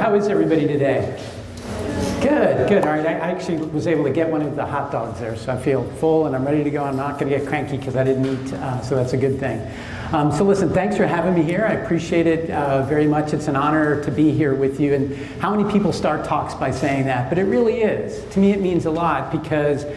How is everybody today? Good, good. All right, I actually was able to get one of the hot dogs there, so I feel full and I'm ready to go. I'm not going to get cranky because I didn't eat, so that's a good thing. So listen, thanks for having me here. I appreciate it very much. It's an honor to be here with you. And how many people start talks by saying that? But it really is. To me, it means a lot because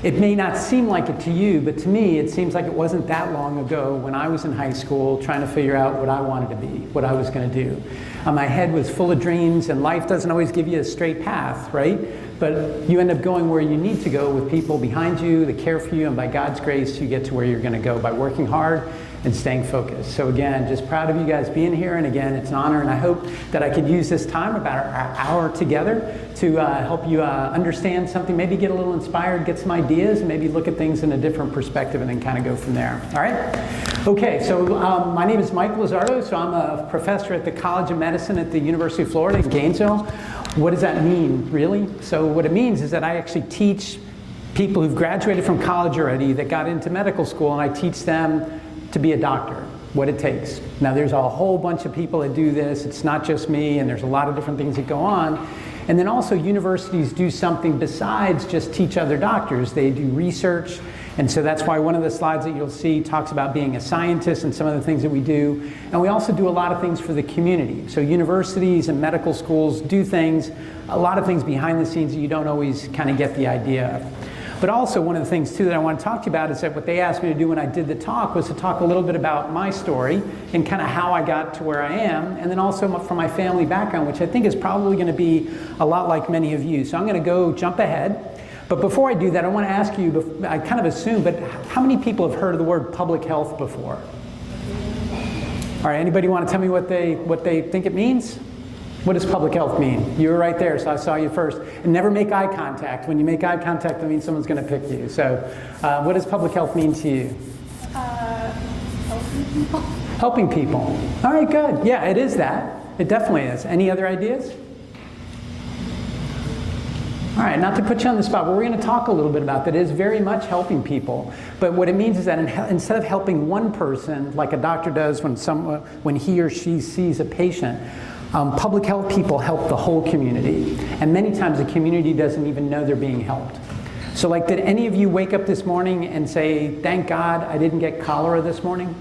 it may not seem like it to you, but to me, it seems like it wasn't that long ago when I was in high school trying to figure out what I wanted to be, what I was going to do. My head was full of dreams, and life doesn't always give you a straight path, right? But you end up going where you need to go with people behind you that care for you, and by God's grace, you get to where you're going to go by working hard and staying focused. So again, just proud of you guys being here, and again, it's an honor, and I hope that I could use this time, about our hour together, to help you understand something, maybe get a little inspired, get some ideas, and maybe look at things in a different perspective, and then kind of go from there. All right? Okay, so my name is Mike Lauzardo, so I'm a professor at the College of Medicine at the University of Florida in Gainesville. What does that mean, really? So what it means is that I actually teach people who've graduated from college already that got into medical school, and I teach them to be a doctor, what it takes. Now there's a whole bunch of people that do this. It's not just me, and there's a lot of different things that go on. And then also universities do something besides just teach other doctors. They do research, and so that's why one of the slides that you'll see talks about being a scientist and some of the things that we do. And we also do a lot of things for the community. So universities and medical schools do things, a lot of things behind the scenes that you don't always kind of get the idea of. But also one of the things too that I want to talk to you about is that what they asked me to do when I did the talk was to talk a little bit about my story and kind of how I got to where I am, and then also from my family background, which I think is probably going to be a lot like many of you. So I'm going to go jump ahead. But before I do that, I want to ask you, I kind of assume, but how many people have heard of the word public health before? All right, anybody want to tell me what they think it means? What does public health mean? You were right there, so I saw you first. And never make eye contact. When you make eye contact, that means someone's going to pick you. So what does public health mean to you? Helping people. Helping people. All right, good. Yeah, it is that. It definitely is. Any other ideas? All right, not to put you on the spot, but we're going to talk a little bit about that. It is very much helping people. But what it means is that instead of helping one person, like a doctor does when he or she sees a patient, public health people help the whole community. And many times the community doesn't even know they're being helped. So like, did any of you wake up this morning and say, thank God I didn't get cholera this morning?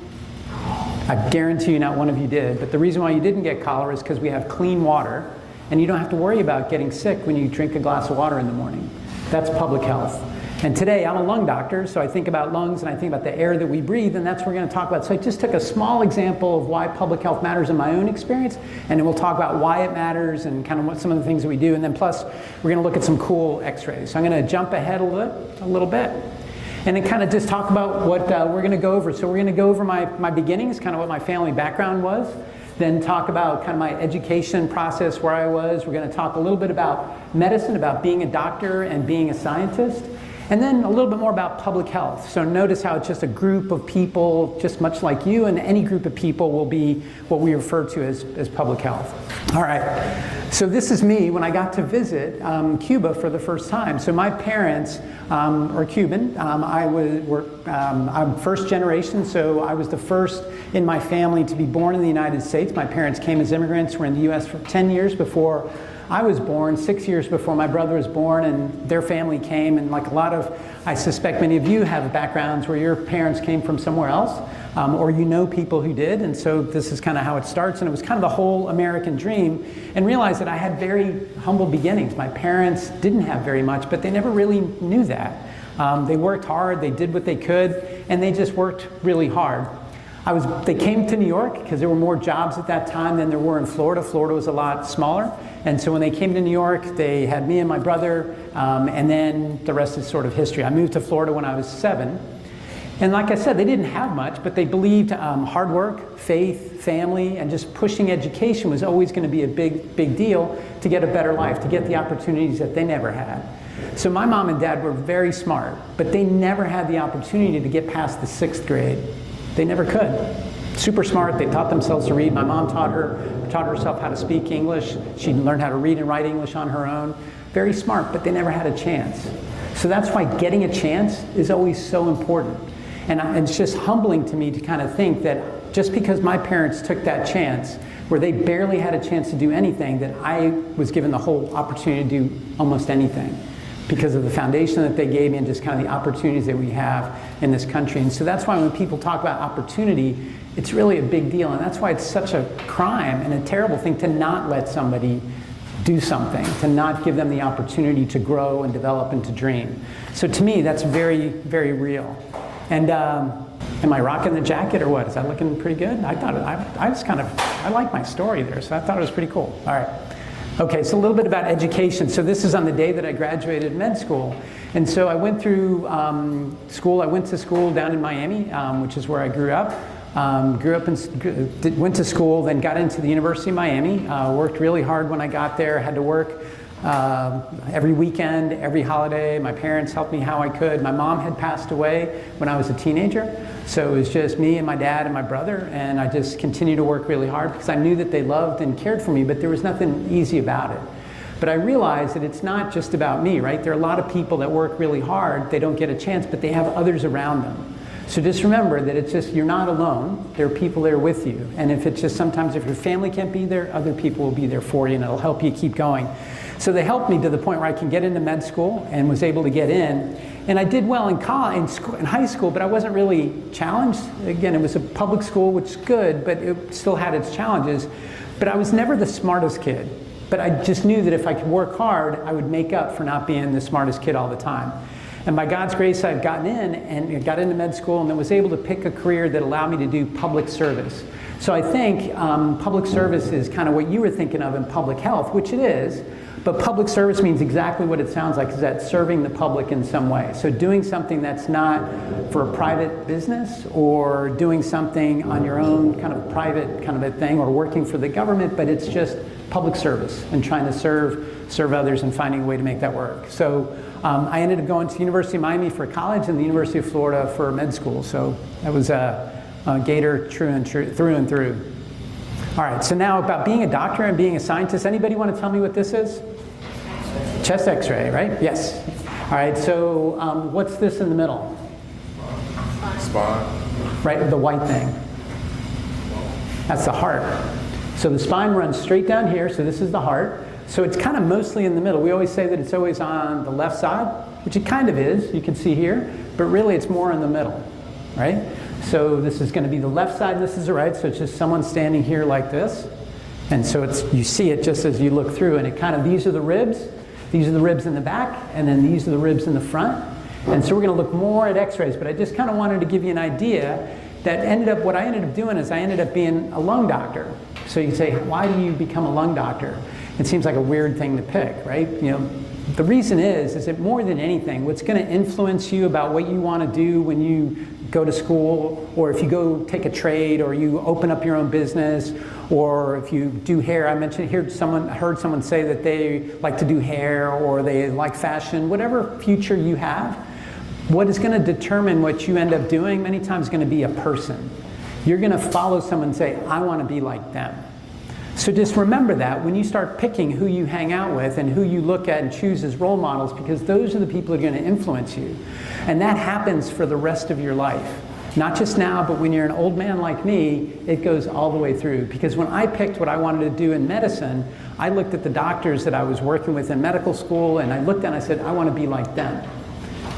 I guarantee you not one of you did. But the reason why you didn't get cholera is because we have clean water, and you don't have to worry about getting sick when you drink a glass of water in the morning. That's public health. And today, I'm a lung doctor, so I think about lungs and I think about the air that we breathe, and that's what we're going to talk about. So I just took a small example of why public health matters in my own experience, and then we'll talk about why it matters and kind of what some of the things that we do, and then plus, we're going to look at some cool x-rays. So I'm going to jump ahead a little bit, and then kind of just talk about what we're going to go over. So we're going to go over my beginnings, kind of what my family background was, then talk about kind of my education process, where I was. We're going to talk a little bit about medicine, about being a doctor and being a scientist. And then a little bit more about public health. So notice how it's just a group of people, just much like you, and any group of people will be what we refer to as public health. All right, so this is me when I got to visit Cuba for the first time. So my parents are Cuban. I'm first generation, so I was the first in my family to be born in the United States. My parents came as immigrants, were in the US for 10 years before I was born, 6 years before my brother was born, and their family came, and like a lot of, I suspect many of you have backgrounds where your parents came from somewhere else, or you know people who did, and so this is kind of how it starts, and it was kind of the whole American dream, and realized that I had very humble beginnings. My parents didn't have very much, but they never really knew that. They worked hard, they did what they could, and they just worked really hard. They came to New York because there were more jobs at that time than there were in Florida. Florida was a lot smaller. And so when they came to New York, they had me and my brother, and then the rest is sort of history. I moved to Florida when I was 7. And like I said, they didn't have much, but they believed hard work, faith, family, and just pushing education was always going to be a big deal to get a better life, to get the opportunities that they never had. So my mom and dad were very smart, but they never had the opportunity to get past the 6th grade. They never could. Super smart, they taught themselves to read. My mom taught herself how to speak English. She learned how to read and write English on her own. Very smart, but they never had a chance. So that's why getting a chance is always so important. And it's just humbling to me to kind of think that just because my parents took that chance where they barely had a chance to do anything, that I was given the whole opportunity to do almost anything because of the foundation that they gave me and just kind of the opportunities that we have in this country. And so that's why when people talk about opportunity, it's really a big deal. And that's why it's such a crime and a terrible thing to not let somebody do something, to not give them the opportunity to grow and develop and to dream. So to me, that's very, very real. And am I rocking the jacket or what? Is that looking pretty good? I thought, I like my story there, so I thought it was pretty cool. All right. Okay, so a little bit about education. So this is on the day that I graduated med school. And so I went through school. I went to school down in Miami, which is where I grew up. Went to school, then got into the University of Miami. Worked really hard when I got there. Had to work every weekend, every holiday. My parents helped me how I could. My mom had passed away when I was a teenager, so it was just me and my dad and my brother, and I just continued to work really hard because I knew that they loved and cared for me, but there was nothing easy about it. But I realized that it's not just about me, right? There are a lot of people that work really hard, they don't get a chance, but they have others around them. So just remember that it's just, you're not alone. There are people there with you. And if it's just sometimes if your family can't be there, other people will be there for you and it'll help you keep going. So they helped me to the point where I can get into med school and was able to get in. And I did well in high school, but I wasn't really challenged. Again, it was a public school, which is good, but it still had its challenges. But I was never the smartest kid. But I just knew that if I could work hard, I would make up for not being the smartest kid all the time. And by God's grace, I've gotten in and got into med school and then was able to pick a career that allowed me to do public service. So I think public service is kind of what you were thinking of in public health, which it is, but public service means exactly what it sounds like, is that serving the public in some way. So doing something that's not for a private business or doing something on your own kind of private kind of a thing or working for the government, but it's just public service and trying to serve others and finding a way to make that work. So I ended up going to the University of Miami for college and the University of Florida for med school. So that was a Gator through and through. All right, so now about being a doctor and being a scientist. Anybody want to tell me what this is? Chest x-ray, right? Yes. All right, so what's this in the middle? Spine. Right, the white thing. That's the heart. So the spine runs straight down here, so this is the heart. So it's kind of mostly in the middle. We always say that it's always on the left side, which it kind of is, you can see here, but really it's more in the middle, right? So this is going to be the left side and this is the right, so it's just someone standing here like this. And so you see it just as you look through, and it kind of, these are the ribs in the back, and then these are the ribs in the front. And so we're going to look more at x-rays, but I just kind of wanted to give you an idea that what I ended up doing is I ended up being a lung doctor. So you say, why do you become a lung doctor? It seems like a weird thing to pick, right? You know, the reason is that more than anything, what's going to influence you about what you want to do when you go to school, or if you go take a trade, or you open up your own business, or if you do hair. I heard someone say that they like to do hair, or they like fashion. Whatever future you have, what is going to determine what you end up doing many times is going to be a person. You're going to follow someone and say, I want to be like them. So just remember that when you start picking who you hang out with and who you look at and choose as role models, because those are the people who are going to influence you. And that happens for the rest of your life. Not just now, but when you're an old man like me, it goes all the way through. Because when I picked what I wanted to do in medicine, I looked at the doctors that I was working with in medical school, and I looked and I said, I want to be like them.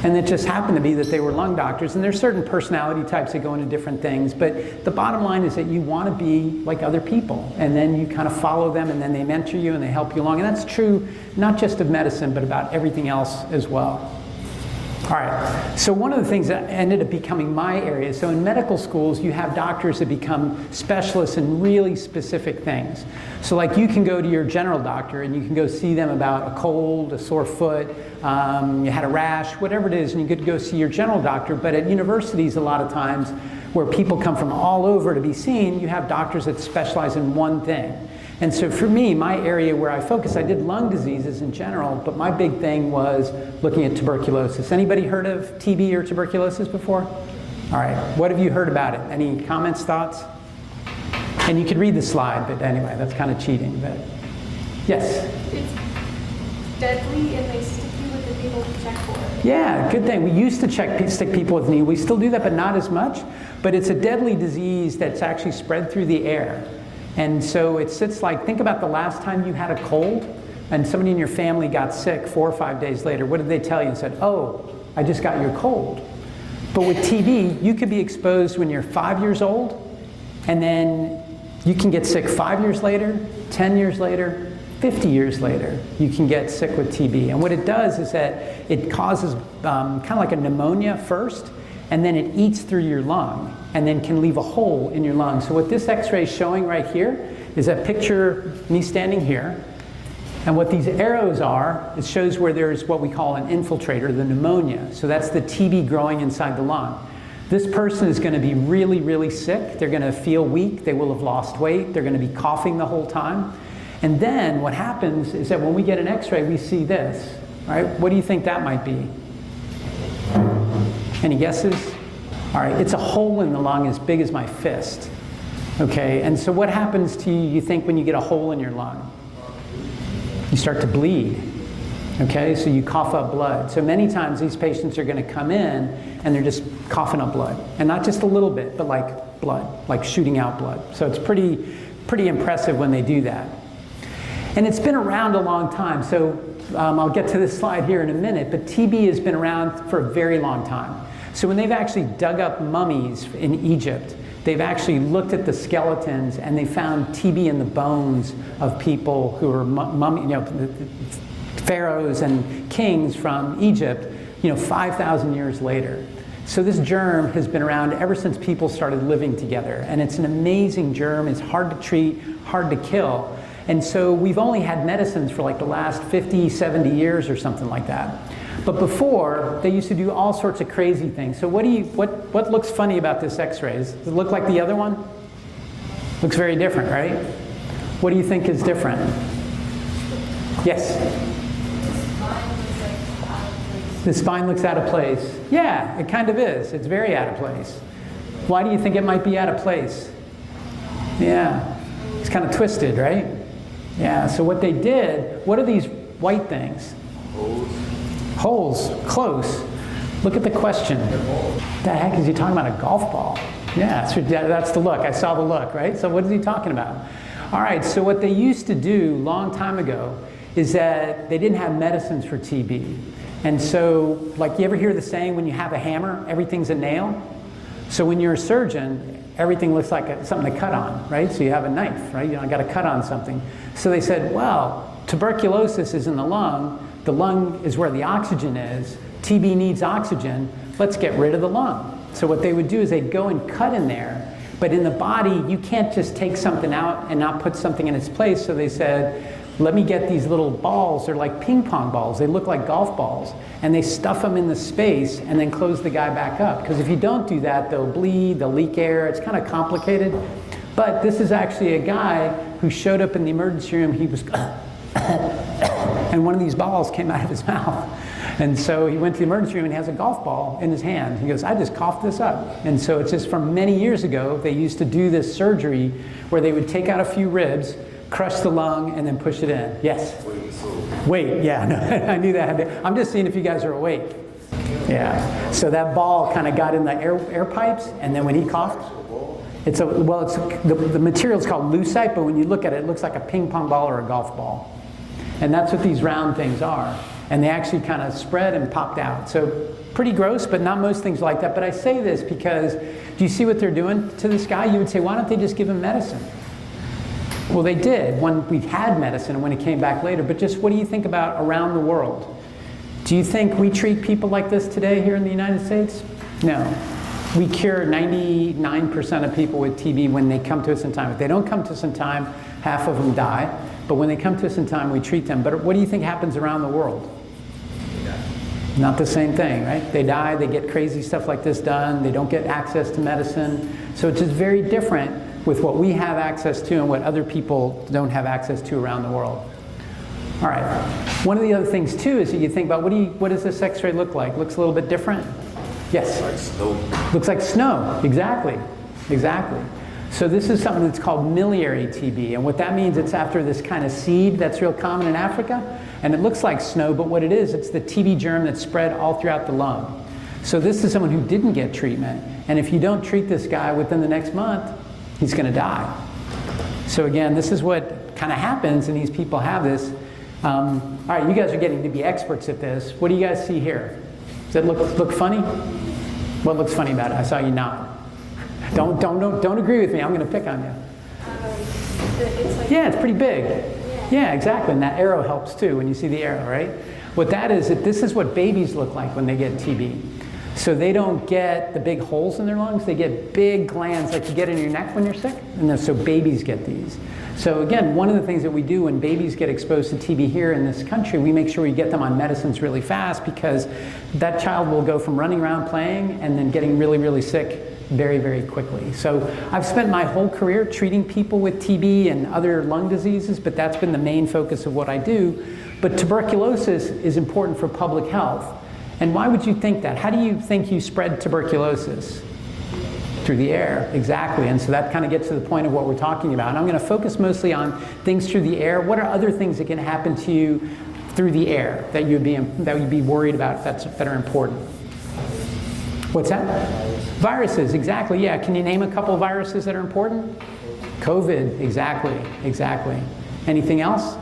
And it just happened to be that they were lung doctors, and there's certain personality types that go into different things, but the bottom line is that you want to be like other people, and then you kind of follow them, and then they mentor you and they help you along. And that's true not just of medicine, but about everything else as well. All right, so one of the things that ended up becoming my area, so in medical schools, you have doctors that become specialists in really specific things. So like you can go to your general doctor and you can go see them about a cold, a sore foot, you had a rash, whatever it is, and you could go see your general doctor. But at universities, a lot of times, where people come from all over to be seen, you have doctors that specialize in one thing. And so for me, my area where I focus, I did lung diseases in general, but my big thing was looking at tuberculosis. Anybody heard of TB or tuberculosis before? All right, what have you heard about it? Any comments, thoughts? And you could read the slide, but anyway, that's kind of cheating, but yes? It's deadly and they stick you with the needle to check for it. Yeah, good thing. We used to stick people with needle. We still do that, but not as much. But it's a deadly disease that's actually spread through the air. And so it sits like, think about the last time you had a cold and somebody in your family got sick 4 or 5 days later. What did they tell you? And said, oh, I just got your cold. But with TB, you could be exposed when you're 5 years old, and then you can get sick 5 years later, 10 years later, 50 years later, you can get sick with TB. And what it does is that it causes kind of like a pneumonia first, and then it eats through your lung, and then can leave a hole in your lung. So what this X-ray is showing right here is a picture me standing here. And what these arrows are, it shows where there's what we call an infiltrator, the pneumonia. So that's the TB growing inside the lung. This person is going to be really, really sick. They're going to feel weak. They will have lost weight. They're going to be coughing the whole time. And then what happens is that when we get an X-ray, we see this, right? What do you think that might be? Any guesses? All right, it's a hole in the lung as big as my fist. Okay, and so what happens to you, you think, when you get a hole in your lung? You start to bleed. Okay, so you cough up blood. So many times these patients are going to come in and they're just coughing up blood. And not just a little bit, but like blood, like shooting out blood. So it's pretty impressive when they do that. And it's been around a long time. So I'll get to this slide here in a minute, but TB has been around for a very long time. So when they've actually dug up mummies in Egypt, they've actually looked at the skeletons and they found TB in the bones of people who were pharaohs and kings from Egypt, 5,000 years later. So this germ has been around ever since people started living together, and it's an amazing germ. It's hard to treat, hard to kill. And so we've only had medicines for like the last 50, 70 years or something like that. But before, they used to do all sorts of crazy things. So what looks funny about this X-ray? Does it look like the other one? Looks very different, right? What do you think is different? Yes? The spine looks out of place. Yeah, it kind of is. It's very out of place. Why do you think it might be out of place? Yeah, it's kind of twisted, right? Yeah, so what they did, what are these white things? Holes, close. Look at the question. What the heck is he talking about? A golf ball? Yeah, that's the look. I saw the look, right? So what is he talking about? All right, so what they used to do long time ago is that they didn't have medicines for TB. And so, like, you ever hear the saying, when you have a hammer, everything's a nail? So when you're a surgeon, everything looks like something to cut on, right? So you have a knife, right? I got to cut on something. So they said, well, tuberculosis is in the lung. The lung is where the oxygen is. TB needs oxygen. Let's get rid of the lung. So what they would do is they'd go and cut in there. But in the body, you can't just take something out and not put something in its place. So they said, let me get these little balls. They're like ping pong balls. They look like golf balls. And they stuff them in the space and then close the guy back up. Because if you don't do that, they'll bleed, they'll leak air. It's kind of complicated. But this is actually a guy who showed up in the emergency room. He was and one of these balls came out of his mouth. And so he went to the emergency room and has a golf ball in his hand. He goes, I just coughed this up. And so it's just from many years ago, they used to do this surgery where they would take out a few ribs, crush the lung, and then push it in. Yes? Wait, yeah, no, I knew that. I'm just seeing if you guys are awake. Yeah, so that ball kind of got in the air pipes, and then when he coughed, the material's called lucite, but when you look at it, it looks like a ping pong ball or a golf ball. And that's what these round things are. And they actually kind of spread and popped out. So pretty gross, but not most things like that. But I say this because, do you see what they're doing to this guy? You would say, why don't they just give him medicine? Well, they did when we had medicine and when it came back later. But just what do you think about around the world? Do you think we treat people like this today here in the United States? No. We cure 99% of people with TB when they come to us in time. If they don't come to us in time, half of them die. But when they come to us in time, we treat them. But what do you think happens around the world? Not the same thing, right? They die, they get crazy stuff like this done, they don't get access to medicine. So it's just very different with what we have access to and what other people don't have access to around the world. All right. One of the other things too is that you think about, what does this X-ray look like? Looks a little bit different? Yes? Like snow. Looks like snow, exactly. Exactly. So this is something that's called miliary TB, and what that means, it's after this kind of seed that's real common in Africa, and it looks like snow, but what it is, it's the TB germ that's spread all throughout the lung. So this is someone who didn't get treatment, and if you don't treat this guy within the next month, he's going to die. So again, this is what kind of happens, and these people have this. All right, you guys are getting to be experts at this. What do you guys see here? Does it look funny? What looks funny about it? I saw you nod. Don't agree with me. I'm going to pick on you. It's like, Yeah, it's pretty big. Yeah, exactly. And that arrow helps too when you see the arrow, right? What that is, this is what babies look like when they get TB. So they don't get the big holes in their lungs. They get big glands like you get in your neck when you're sick. And then, so babies get these. So again, one of the things that we do when babies get exposed to TB here in this country, we make sure we get them on medicines really fast, because that child will go from running around playing and then getting really, really sick very, very quickly. So I've spent my whole career treating people with TB and other lung diseases, but that's been the main focus of what I do. But tuberculosis is important for public health. And why would you think that? How do you think you spread tuberculosis? Through the air, exactly. And so that kind of gets to the point of what we're talking about. And I'm going to focus mostly on things through the air. What are other things that can happen to you through the air that you'd be worried about that are important? What's that? Viruses, exactly. Yeah. Can you name a couple of viruses that are important? COVID, exactly. Anything else?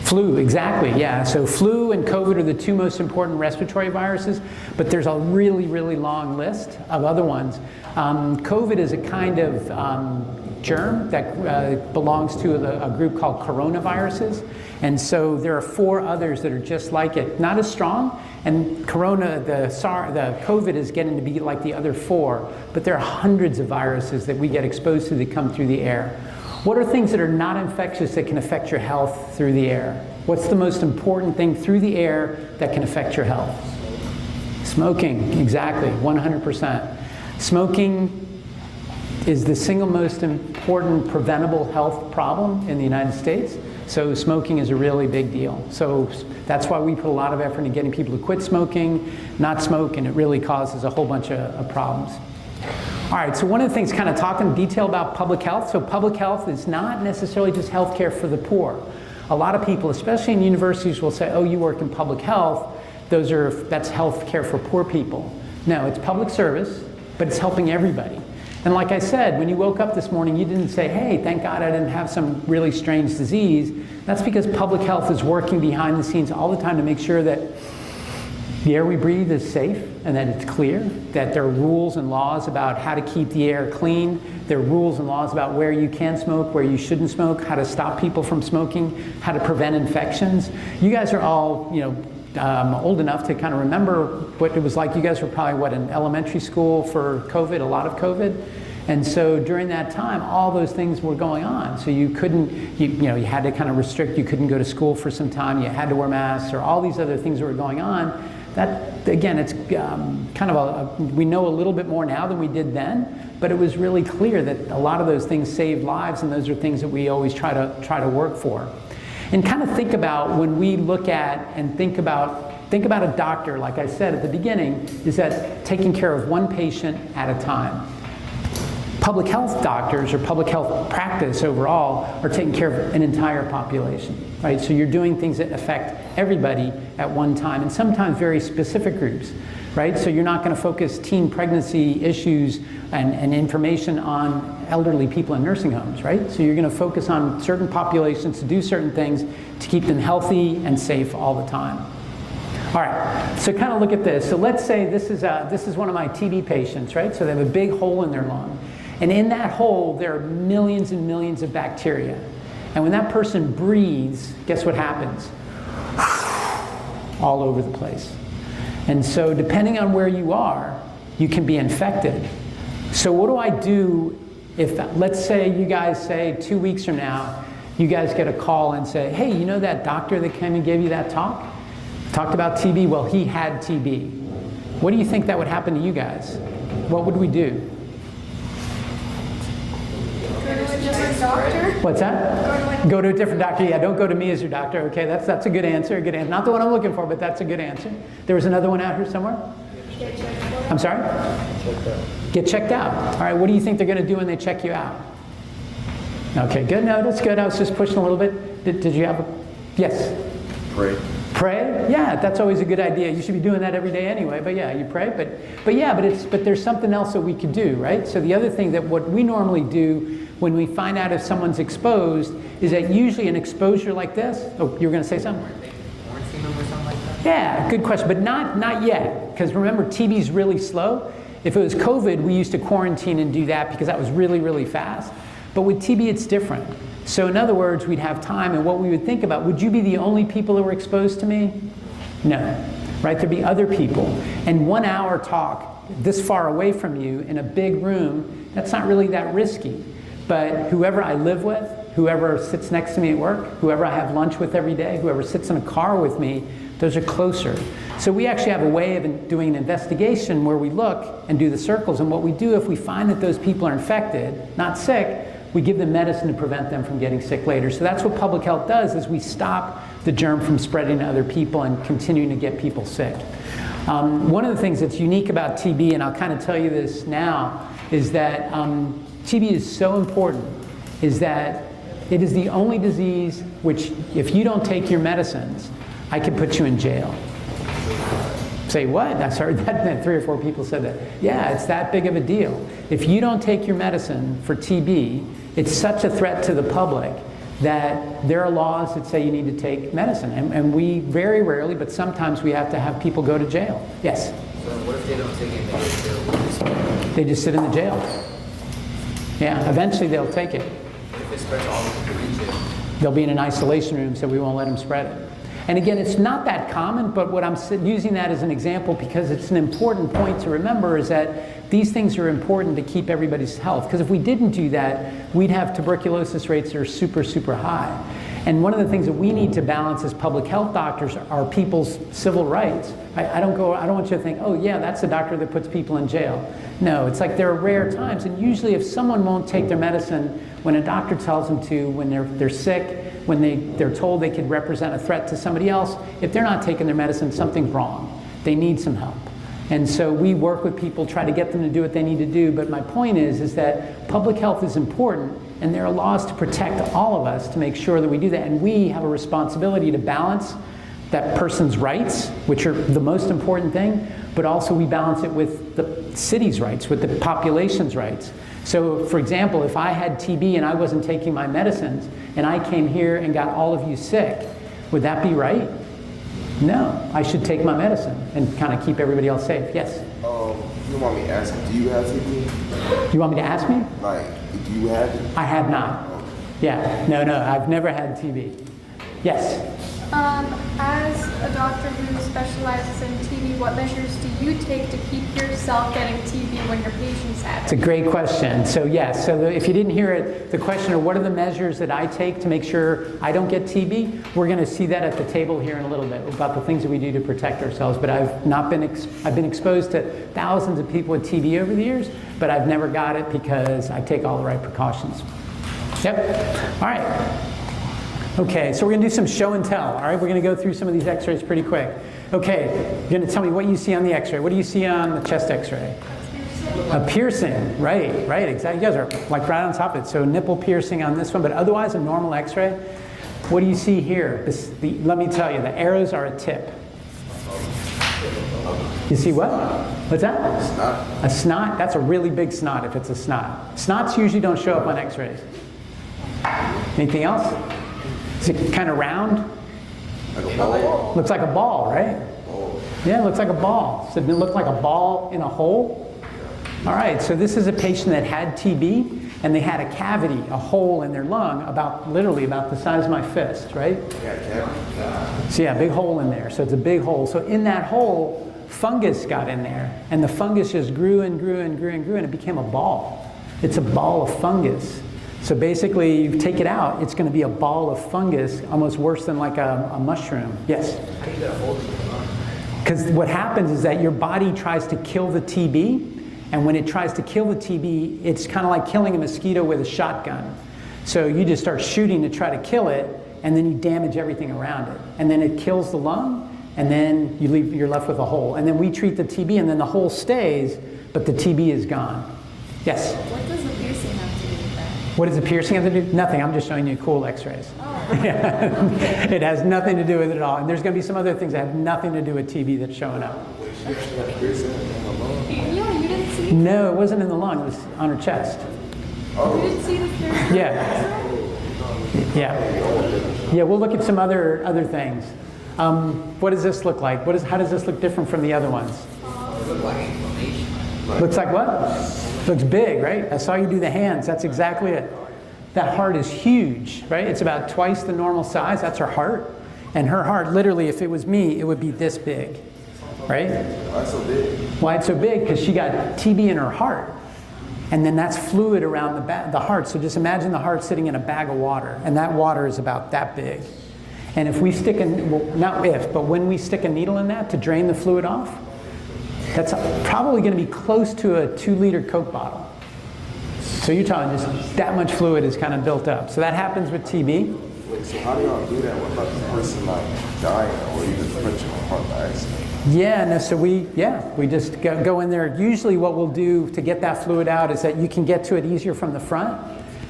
Flu, exactly, yeah. So flu and COVID are the two most important respiratory viruses, but there's a really, really long list of other ones. COVID is a kind of germ that belongs to a group called coronaviruses. And so there are 4 others that are just like it, not as strong. And the COVID is getting to be like the other 4, but there are hundreds of viruses that we get exposed to that come through the air. What are things that are not infectious that can affect your health through the air? What's the most important thing through the air that can affect your health? Smoking, exactly, 100%. Smoking is the single most important preventable health problem in the United States. So smoking is a really big deal. So that's why we put a lot of effort into getting people to quit smoking, not smoke, and it really causes a whole bunch of problems. All right, so one of the things, kind of talking in detail about public health. So public health is not necessarily just healthcare for the poor. A lot of people, especially in universities, will say, oh, you work in public health, that's healthcare for poor people. No, it's public service, but it's helping everybody. And like I said, when you woke up this morning, you didn't say, hey, thank God I didn't have some really strange disease. That's because public health is working behind the scenes all the time to make sure that the air we breathe is safe and that it's clear, that there are rules and laws about how to keep the air clean. There are rules and laws about where you can smoke, where you shouldn't smoke, how to stop people from smoking, how to prevent infections. You guys are all, old enough to kind of remember what it was like. You guys were probably, in elementary school for COVID, a lot of COVID. And so during that time, all those things were going on. So you couldn't, you had to kind of restrict, you couldn't go to school for some time, you had to wear masks, or all these other things that were going on. That, again, it's kind of we know a little bit more now than we did then, but it was really clear that a lot of those things saved lives, and those are things that we always try to work for. And kind of think about when we look at and think about a doctor, like I said at the beginning, is that taking care of one patient at a time. Public health doctors or public health practice overall are taking care of an entire population, right? So you're doing things that affect everybody at one time, and sometimes very specific groups, right? So you're not going to focus teen pregnancy issues and information on elderly people in nursing homes, right? So you're going to focus on certain populations to do certain things to keep them healthy and safe all the time. All right, so kind of look at this. So let's say this is one of my TB patients, right? So they have a big hole in their lung. And in that hole, there are millions and millions of bacteria. And when that person breathes, guess what happens? All over the place. And so depending on where you are, you can be infected. So what do I do if, let's say you guys say 2 weeks from now, you guys get a call and say, hey, you know that doctor that came and gave you that talk? Talked about TB? Well, he had TB. What do you think that would happen to you guys? What would we do? Go to a different doctor? What's that? Go to a different doctor. Yeah, don't go to me as your doctor. Okay, that's a good answer. Not the one I'm looking for, but that's a good answer. There was another one out here somewhere? Get checked out. I'm sorry? Get checked out. All right, what do you think they're going to do when they check you out? Okay, good. No, that's good. I was just pushing a little bit. Did you have a... Yes? Pray. Pray? Yeah, that's always a good idea. You should be doing that every day anyway. But yeah, you pray. But there's something else that we could do, right? So the other thing that what we normally do when we find out if someone's exposed is that usually an exposure like this, oh, you were going to say something? Quarantine them or something like that? Yeah, good question, but not yet, because remember, TB is really slow. If it was COVID, we used to quarantine and do that because that was really, really fast. But with TB, it's different. So in other words, we'd have time, and what we would think about, would you be the only people that were exposed to me? No, right? There'd be other people. And 1 hour talk this far away from you in a big room, that's not really that risky. But whoever I live with, whoever sits next to me at work, whoever I have lunch with every day, whoever sits in a car with me, those are closer. So we actually have a way of doing an investigation where we look and do the circles. And what we do if we find that those people are infected, not sick, we give them medicine to prevent them from getting sick later. So that's what public health does, is we stop the germ from spreading to other people and continuing to get people sick. One of the things that's unique about TB, and I'll kind of tell you this now, is that TB is so important, is that it is the only disease which, if you don't take your medicines, I could put you in jail. Say what? I heard that 3 or 4 people said that. Yeah, it's that big of a deal. If you don't take your medicine for TB, it's such a threat to the public that there are laws that say you need to take medicine. And we very rarely, but sometimes we have to have people go to jail. Yes? So what if they don't take it and they get jail? They just sit in the jail. Yeah, eventually they'll take it. If it spreads all over the region? They'll be in an isolation room, so we won't let them spread it. And again, it's not that common, but what I'm using that as an example because it's an important point to remember is that these things are important to keep everybody's health. Because if we didn't do that, we'd have tuberculosis rates that are super, super high. And one of the things that we need to balance as public health doctors are people's civil rights. I don't want you to think, oh yeah, that's the doctor that puts people in jail. No, it's like there are rare times, and usually if someone won't take their medicine when a doctor tells them to, when they're sick, when they're told they could represent a threat to somebody else, if they're not taking their medicine, something's wrong. They need some help. And so we work with people, try to get them to do what they need to do, but my point is that public health is important, and there are laws to protect all of us to make sure that we do that, and we have a responsibility to balance that person's rights, which are the most important thing, but also we balance it with the city's rights, with the population's rights. So for example, if I had TB and I wasn't taking my medicines, and I came here and got all of you sick, would that be right? No, I should take my medicine and kind of keep everybody else safe. Yes? You want me to ask, do you have TB? You want me to ask me? Like, do you have it? I have not. Yeah, no, I've never had TB. Yes? As a doctor who specializes in TB, what measures do you take to keep yourself getting TB when your patients have it? It's a great question. So yes, if you didn't hear it, the question of what are the measures that I take to make sure I don't get TB, we're going to see that at the table here in a little bit about the things that we do to protect ourselves. But I've been exposed to thousands of people with TB over the years, but I've never got it because I take all the right precautions. Yep. All right. Okay, so we're going to do some show and tell. All right, we're going to go through some of these x-rays pretty quick. Okay, you're going to tell me what you see on the x-ray. What do you see on the chest x-ray? A piercing, right, exactly. You guys are like right on top of it. So nipple piercing on this one, but otherwise a normal x-ray. What do you see here? Let me tell you, the arrows are a tip. You see what? What's that? Snot. A snot? That's a really big snot if it's a snot. Snots usually don't show up on x-rays. Anything else? Is it kind of round? Like a ball? Looks like a ball, right? Ball. Yeah, it looks like a ball. So it looked like a ball in a hole? All right, so this is a patient that had TB, and they had a cavity, a hole in their lung, literally about the size of my fist, right? Yeah. So yeah, big hole in there. So it's a big hole. So in that hole, fungus got in there, and the fungus just grew and grew and grew and grew, and it became a ball. It's a ball of fungus. So basically, you take it out, it's going to be a ball of fungus, almost worse than like a mushroom. Yes? How do you get a hold of the lung? Because what happens is that your body tries to kill the TB, and when it tries to kill the TB, it's kind of like killing a mosquito with a shotgun. So you just start shooting to try to kill it, and then you damage everything around it. And then it kills the lung, and then you're left with a hole. And then we treat the TB, and then the hole stays, but the TB is gone. Yes? What does the piercing have to do with that? What does the piercing have to do? Nothing. I'm just showing you cool x-rays. Oh. Yeah. It has nothing to do with it at all. And there's going to be some other things that have nothing to do with TB that's showing up. She actually had a piercing in her lung. Yeah, you didn't see? No, it wasn't in the lung. It was on her chest. You didn't see the third? Yeah, we'll look at some other things. What does this look like? How does this look different from the other ones? It looked like inflammation. Looks like what? Looks big, right? I saw you do the hands. That's exactly it. That heart is huge, right? It's about twice the normal size. That's her heart. And her heart, literally, if it was me, it would be this big, right? Why so big? Why it's so big? Because she got TB in her heart. And then that's fluid around the heart. So just imagine the heart sitting in a bag of water. And that water is about that big. And if we stick but when we stick a needle in that to drain the fluid off, that's probably going to be close to a 2-liter Coke bottle. So you're talking just that much fluid is kind of built up. So that happens with TB. Wait, so how do y'all do that without the person like dying or even punching a heart by accident? Yeah, no, so we just go in there. Usually what we'll do to get that fluid out is that you can get to it easier from the front.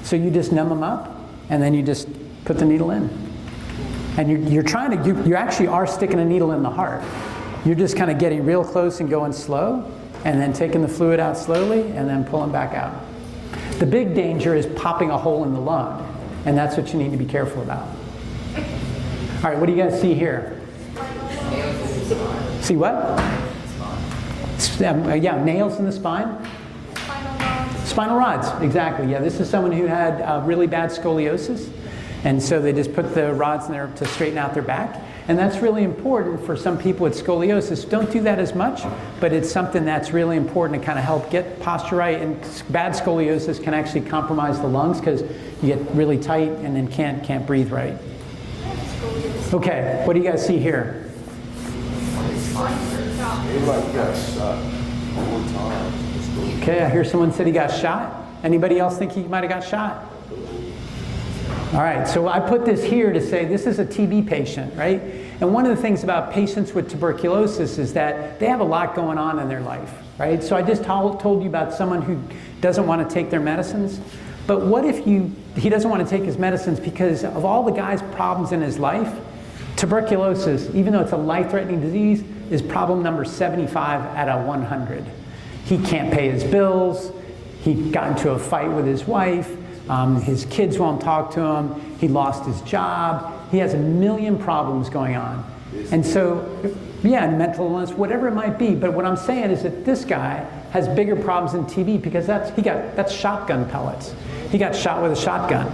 So you just numb them up and then you just put the needle in. And you actually are sticking a needle in the heart. You're just kind of getting real close and going slow and then taking the fluid out slowly and then pulling back out. The big danger is popping a hole in the lung, and that's what you need to be careful about. All right, what do you guys see here? See what? Yeah, nails in the spine. Spinal rods, exactly. Yeah, this is someone who had really bad scoliosis, and so they just put the rods in there to straighten out their back. And that's really important for some people with scoliosis. Don't do that as much, but it's something that's really important to kind of help get posture right. And bad scoliosis can actually compromise the lungs because you get really tight and then can't breathe right. Okay, what do you guys see here? Everybody got shot one more time. Okay, I hear someone said he got shot. Anybody else think he might have got shot? All right, so I put this here to say this is a TB patient, right? And one of the things about patients with tuberculosis is that they have a lot going on in their life, right? So I just told you about someone who doesn't want to take their medicines. But what if he doesn't want to take his medicines because of all the guy's problems in his life? Tuberculosis, even though it's a life-threatening disease, is problem number 75 out of 100. He can't pay his bills. He got into a fight with his wife. His kids won't talk to him. He lost his job. He has a million problems going on. And so, yeah, mental illness, whatever it might be. But what I'm saying is that this guy has bigger problems than TB because that's shotgun pellets. He got shot with a shotgun.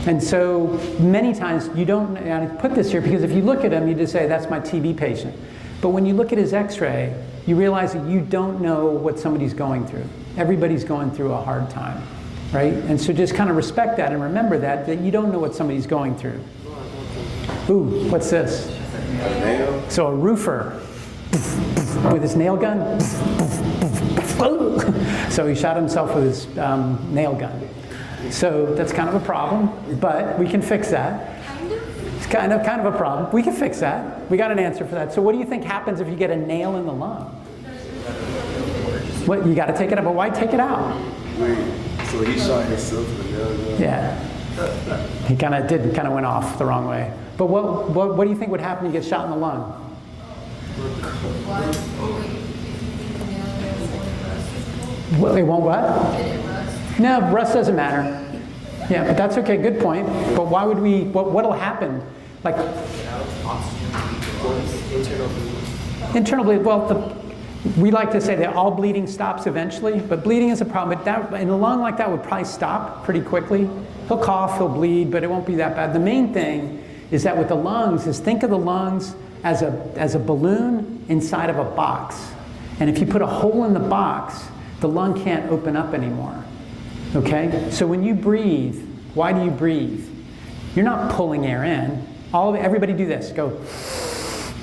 And so many times you don't, and I put this here because if you look at him, you just say, that's my TB patient. But when you look at his x-ray, you realize that you don't know what somebody's going through. Everybody's going through a hard time. Right? And so just kind of respect that and remember that you don't know what somebody's going through. Ooh, what's this? A nail? So a roofer with his nail gun. So he shot himself with his nail gun. So that's kind of a problem, but we can fix that. It's kind of a problem. We can fix that. We got an answer for that. So what do you think happens if you get a nail in the lung? What, you got to take it out, but why take it out? Wait. So he shot himself with a nail gun? Yeah. He kind of went off the wrong way. But what do you think would happen when you get shot in the lung? Well, it won't what? No, rust doesn't matter. Yeah, but that's okay, good point. But why would we, what'll happen? Like, internal bleeding, well, we like to say that all bleeding stops eventually, but bleeding is a problem. But that, in a lung like that would probably stop pretty quickly. He'll cough, he'll bleed, but it won't be that bad. The main thing is that with the lungs is think of the lungs as a balloon inside of a box. And if you put a hole in the box, the lung can't open up anymore. Okay? So when you breathe, why do you breathe? You're not pulling air in. Everybody do this. Go.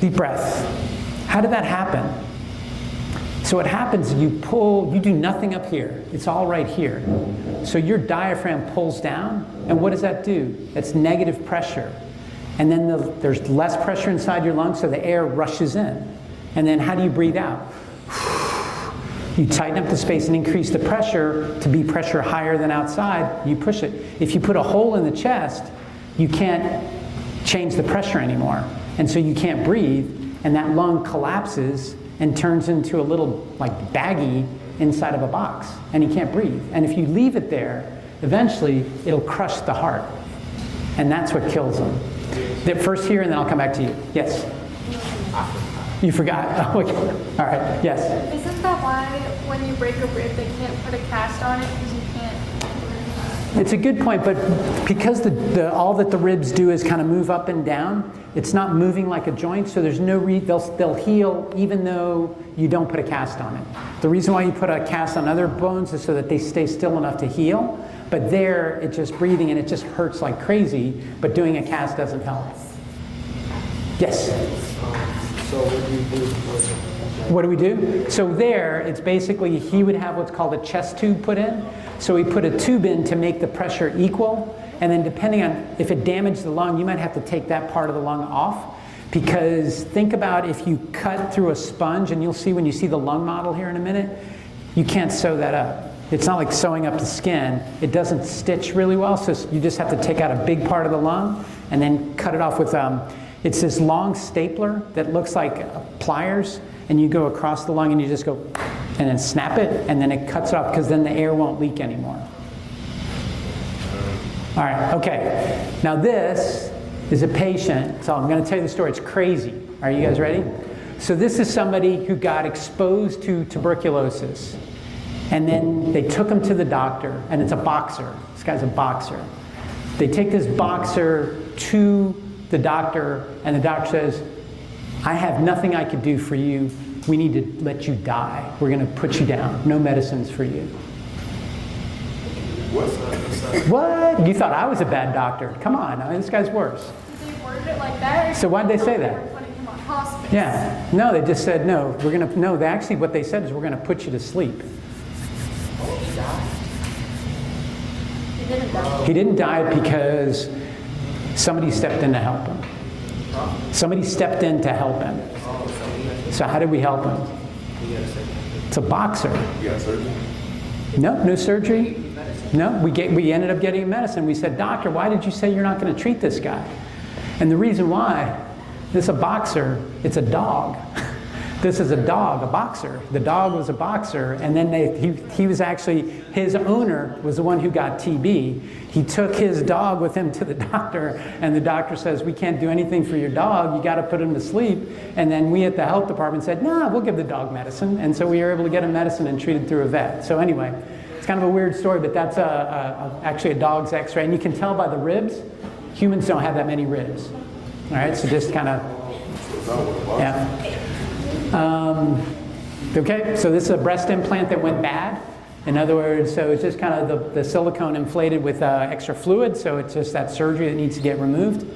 Deep breath. How did that happen? So what happens is you do nothing up here. It's all right here. So your diaphragm pulls down, and what does that do? That's negative pressure. And then there's less pressure inside your lungs, so the air rushes in. And then how do you breathe out? You tighten up the space and increase the pressure to be pressure higher than outside. You push it. If you put a hole in the chest, you can't change the pressure anymore. And so you can't breathe, and that lung collapses and turns into a little like baggie inside of a box, and he can't breathe. And if you leave it there, eventually it'll crush the heart. And that's what kills them. First here, and then I'll come back to you. Yes? You forgot? Oh, okay. All right, yes? Isn't that why when you break a rib, they can't put a cast on it because you can't? It's a good point, but because all that the ribs do is kind of move up and down, it's not moving like a joint, so there's no they'll heal even though you don't put a cast on it. The reason why you put a cast on other bones is so that they stay still enough to heal, but there, it's just breathing and it just hurts like crazy, but doing a cast doesn't help. Yes? So what do you do? What do we do? So there, it's basically, he would have what's called a chest tube put in. So we put a tube in to make the pressure equal, and then depending on if it damaged the lung, you might have to take that part of the lung off, because think about if you cut through a sponge, and you'll see when you see the lung model here in a minute, you can't sew that up. It's not like sewing up the skin. It doesn't stitch really well, so you just have to take out a big part of the lung and then cut it off with, it's this long stapler that looks like pliers, and you go across the lung and you just go and then snap it, and then it cuts it off because then the air won't leak anymore. All right, okay. Now this is a patient, so I'm going to tell you the story. It's crazy. Are you guys ready? So this is somebody who got exposed to tuberculosis, and then they took him to the doctor, and it's a boxer. This guy's a boxer. They take this boxer to the doctor, and the doctor says, I have nothing I could do for you. We need to let you die. We're going to put you down. No medicines for you. What? You thought I was a bad doctor. Come on, I mean, this guy's worse. Did they word it like that? So why'd they say that? They were putting him on hospice. Yeah. No, they just said, no, we're going to, no, actually what they said is we're going to put you to sleep. He didn't die. He didn't die because somebody stepped in to help him. Somebody stepped in to help him. So how did we help him? It's a boxer. You got surgery? No, no surgery. No, we ended up getting medicine. We said, doctor, why did you say you're not going to treat this guy? And the reason why, this is a boxer, it's a dog. This is a dog, a boxer. The dog was a boxer, and then he was actually, his owner was the one who got TB. He took his dog with him to the doctor, and the doctor says, we can't do anything for your dog, you got to put him to sleep. And then we at the health department said, no, we'll give the dog medicine. And so we were able to get him medicine and treated through a vet. So anyway, it's kind of a weird story, but that's actually a dog's x-ray. And you can tell by the ribs, humans don't have that many ribs. All right, so just kind of, yeah. Okay, so this is a breast implant that went bad. In other words, so it's just kind of the silicone inflated with extra fluid, so it's just that surgery that needs to get removed.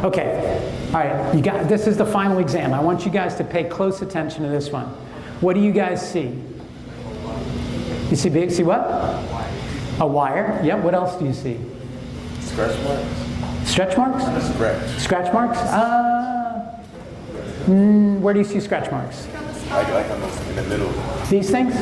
Okay, all right, this is the final exam. I want you guys to pay close attention to this one. What do you guys see? You see what? A wire. Yep, what else do you see? Scratch marks? Stretch marks? Scratch. Scratch marks? Where do you see scratch marks? Like on those in the middle. These things?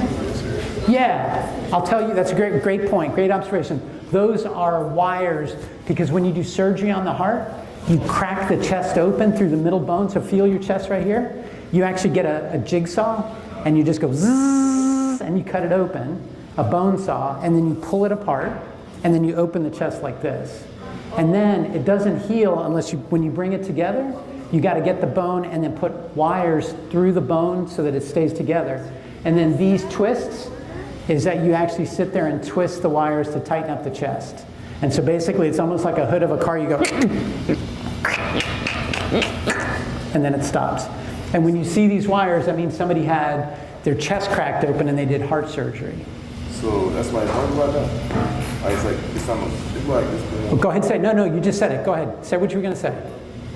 Yeah, I'll tell you, that's a great point, great observation. Those are wires, because when you do surgery on the heart, you crack the chest open through the middle bone, so feel your chest right here. You actually get a jigsaw, and you just go zzz, and you cut it open, a bone saw, and then you pull it apart, and then you open the chest like this. And then it doesn't heal unless when you bring it together, you got to get the bone and then put wires through the bone so that it stays together. And then these twists is that you actually sit there and twist the wires to tighten up the chest. And so basically it's almost like a hood of a car. You go, and then it stops. And when you see these wires, that means somebody had their chest cracked open and they did heart surgery. So that's why I talked about that. I was like, it's like this. Well, go ahead and say, no, you just said it. Go ahead, say what you were going to say.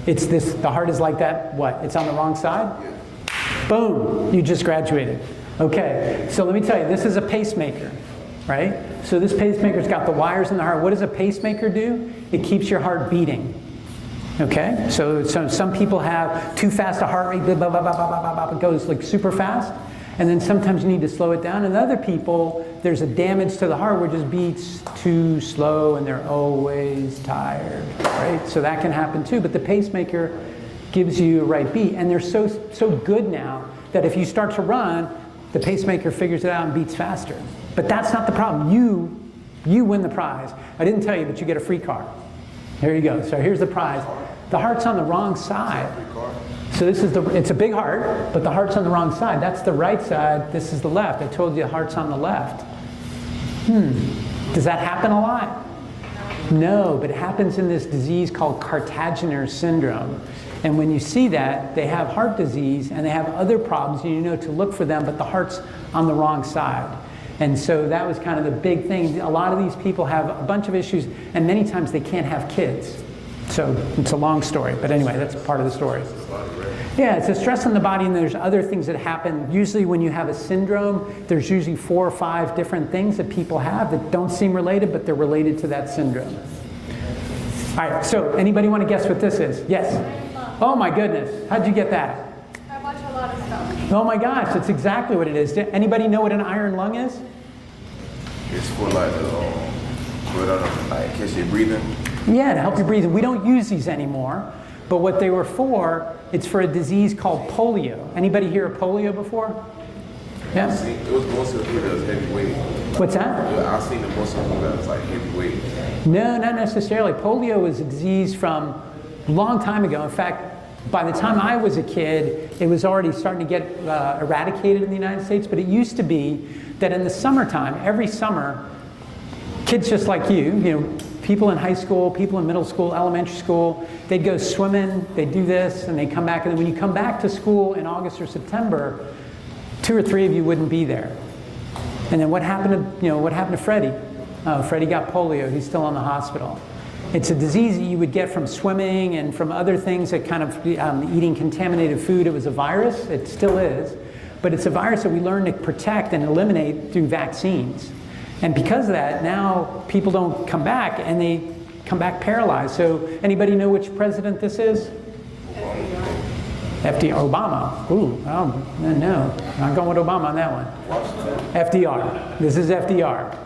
It's this, the heart is like that, what? It's on the wrong side? Boom, you just graduated. Okay, so let me tell you, this is a pacemaker, right? So this pacemaker's got the wires in the heart. What does a pacemaker do? It keeps your heart beating. Okay, so some people have too fast a heart rate, blah, blah, blah, blah, blah, blah, blah, it goes like super fast. And then sometimes you need to slow it down. And other people, there's a damage to the heart where it just beats too slow and they're always tired, right? So that can happen too. But the pacemaker gives you a right beat. And they're so good now that if you start to run, the pacemaker figures it out and beats faster. But that's not the problem. You You win the prize. I didn't tell you, but you get a free car. Here you go. So here's the prize. The heart's on the wrong side. So this is it's a big heart, but the heart's on the wrong side. That's the right side, this is the left. I told you the heart's on the left. Does that happen a lot? No, but it happens in this disease called Cartagener syndrome. And when you see that, they have heart disease and they have other problems, and you know to look for them, but the heart's on the wrong side. And so that was kind of the big thing. A lot of these people have a bunch of issues, and many times they can't have kids. So it's a long story, but anyway, that's part of the story. Yeah, it's a stress on the body, and there's other things that happen. Usually when you have a syndrome, there's usually 4 or 5 different things that people have that don't seem related, but they're related to that syndrome. All right, so anybody want to guess what this is? Yes? Oh my goodness, how'd you get that? I watch a lot of stuff. Oh my gosh, that's exactly what it is. Anybody know what an iron lung is? It's for like in case you're breathing. Yeah, to help you breathe. We don't use these anymore, but what they were for, it's for a disease called polio. Anybody hear of polio before? Yeah? It was most of the people that was heavyweight. What's that? I've seen the most of the people that was like heavyweight. No, not necessarily. Polio was a disease from a long time ago. In fact, by the time I was a kid, it was already starting to get eradicated in the United States, but it used to be that in the summertime, every summer, kids just like you, people in high school, people in middle school, elementary school, they'd go swimming, they'd do this, and they'd come back, and then when you come back to school in August or September, 2 or 3 of you wouldn't be there. And then what happened to Freddie? Freddie got polio, he's still in the hospital. It's a disease that you would get from swimming and from other things that kind of eating contaminated food. It was a virus, it still is, but it's a virus that we learned to protect and eliminate through vaccines. And because of that, now people don't come back, and they come back paralyzed. So anybody know which president this is? FDR. Obama. Ooh, no, not going with Obama on that one. FDR. This is FDR.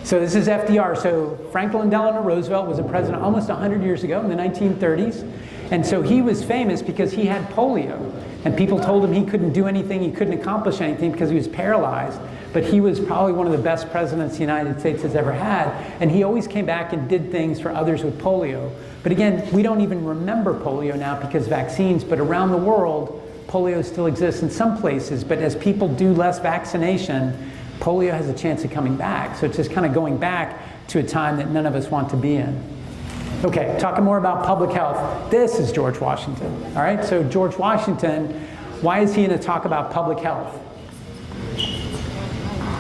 So this is FDR. So Franklin Delano Roosevelt was a president almost 100 years ago in the 1930s. And so he was famous because he had polio. And people told him he couldn't do anything, he couldn't accomplish anything because he was paralyzed. But he was probably one of the best presidents the United States has ever had. And he always came back and did things for others with polio. But again, we don't even remember polio now because vaccines, but around the world, polio still exists in some places. But as people do less vaccination, polio has a chance of coming back. So it's just kind of going back to a time that none of us want to be in. Okay, talking more about public health. This is George Washington. All right, so George Washington, why is he going to talk about public health?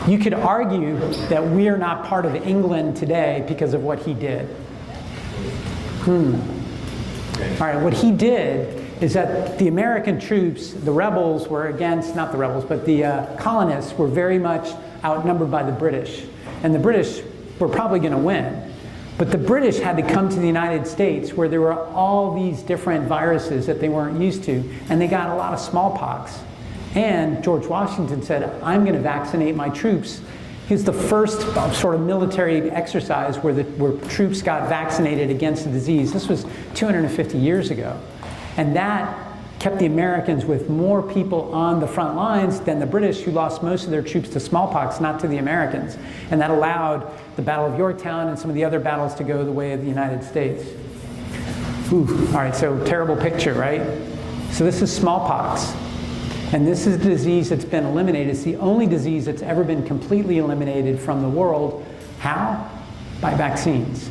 You could argue that we are not part of England today because of what he did. All right, what he did is that the American troops, the rebels were against, not the rebels, but the colonists were very much outnumbered by the British. And the British were probably going to win. But the British had to come to the United States where there were all these different viruses that they weren't used to, and they got a lot of smallpox. And George Washington said, I'm going to vaccinate my troops. He's the first sort of military exercise where troops got vaccinated against the disease. This was 250 years ago. And that kept the Americans with more people on the front lines than the British, who lost most of their troops to smallpox, not to the Americans. And that allowed the Battle of Yorktown and some of the other battles to go the way of the United States. Ooh, all right, so terrible picture, right? So this is smallpox. And this is a disease that's been eliminated. It's the only disease that's ever been completely eliminated from the world. How? By vaccines.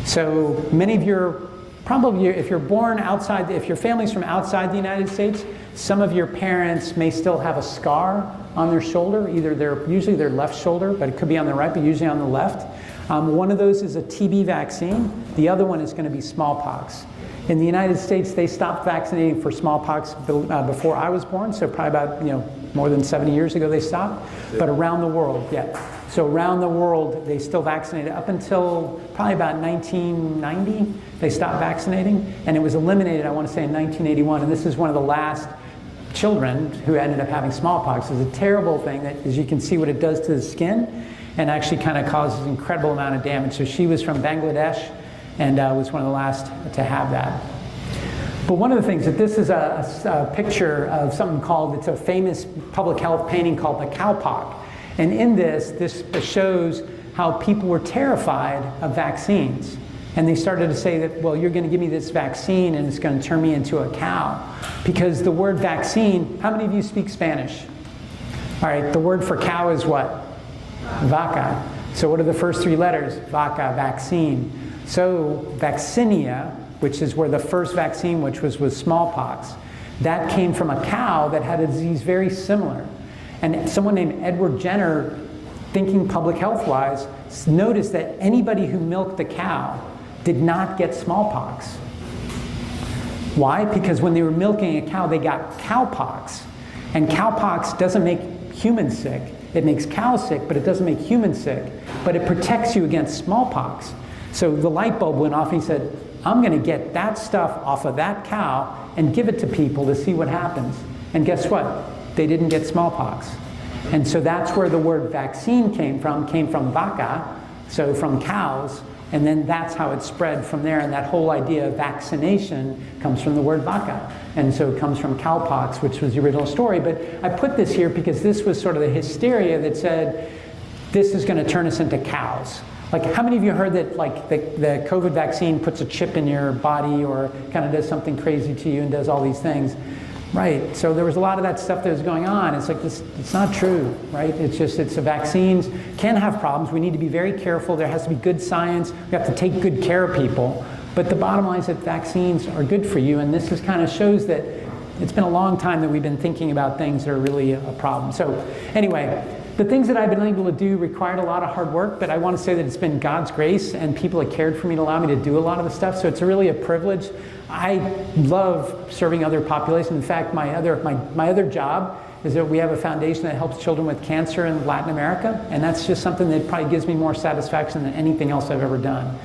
So many of your, probably if you're born outside, if your family's from outside the United States, some of your parents may still have a scar on their shoulder, usually their left shoulder, but it could be on the right, but usually on the left. One of those is a TB vaccine. The other one is going to be smallpox. In the United States, they stopped vaccinating for smallpox before I was born, so probably about more than 70 years ago they stopped. But around the world, yeah. So around the world, they still vaccinated up until probably about 1990. They stopped vaccinating, and it was eliminated, I want to say, in 1981. And this is one of the last children who ended up having smallpox. It's a terrible thing that, as you can see, what it does to the skin, and actually kind of causes an incredible amount of damage. So she was from Bangladesh, and was one of the last to have that. But one of the things that this is a picture of something called, it's a famous public health painting called the cowpox. And in this shows how people were terrified of vaccines. And they started to say that, well, you're going to give me this vaccine and it's going to turn me into a cow. Because the word vaccine, how many of you speak Spanish? All right, the word for cow is what? Vaca. So what are the first three letters? Vaca, vaccine. So vaccinia, which is where the first vaccine, which was smallpox, that came from a cow that had a disease very similar. And someone named Edward Jenner, thinking public health-wise, noticed that anybody who milked a cow did not get smallpox. Why? Because when they were milking a cow, they got cowpox. And cowpox doesn't make humans sick. It makes cows sick, but it doesn't make humans sick. But it protects you against smallpox. So the light bulb went off and he said, I'm going to get that stuff off of that cow and give it to people to see what happens. And guess what? They didn't get smallpox. And so that's where the word vaccine came from vaca, so from cows. And then that's how it spread from there. And that whole idea of vaccination comes from the word vaca. And so it comes from cowpox, which was the original story. But I put this here because this was sort of the hysteria that said, this is going to turn us into cows. Like, how many of you heard that, like, the COVID vaccine puts a chip in your body or kind of does something crazy to you and does all these things? Right, so there was a lot of that stuff that was going on. It's like, this, it's not true, right? It's just, it's the vaccines can have problems. We need to be very careful. There has to be good science. We have to take good care of people. But the bottom line is that vaccines are good for you. And this is kind of shows that it's been a long time that we've been thinking about things that are really a problem. So anyway, the things that I've been able to do required a lot of hard work, but I want to say that it's been God's grace and people have cared for me to allow me to do a lot of the stuff. So it's really a privilege. I love serving other populations. In fact, my other job is that we have a foundation that helps children with cancer in Latin America, and that's just something that probably gives me more satisfaction than anything else I've ever done.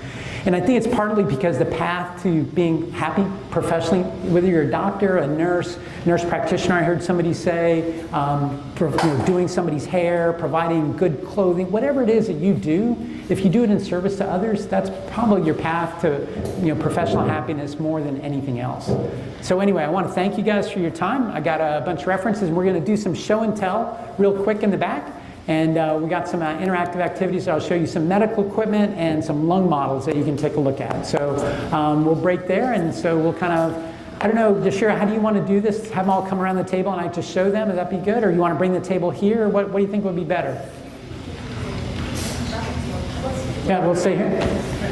And I think it's partly because the path to being happy professionally, whether you're a doctor, a nurse practitioner, I heard somebody say, doing somebody's hair, providing good clothing, whatever it is that you do, if you do it in service to others, that's probably your path to professional happiness more than anything else. So anyway, I want to thank you guys for your time. I got a bunch of references, and we're going to do some show and tell real quick in the back. And we got some interactive activities. I'll show you some medical equipment and some lung models that you can take a look at. So we'll break there, and so we'll kind of, I don't know, Deshira, how do you want to do this? Have them all come around the table and I just show them? Would that be good? Or you want to bring the table here? Or what do you think would be better? Yeah, we'll stay here.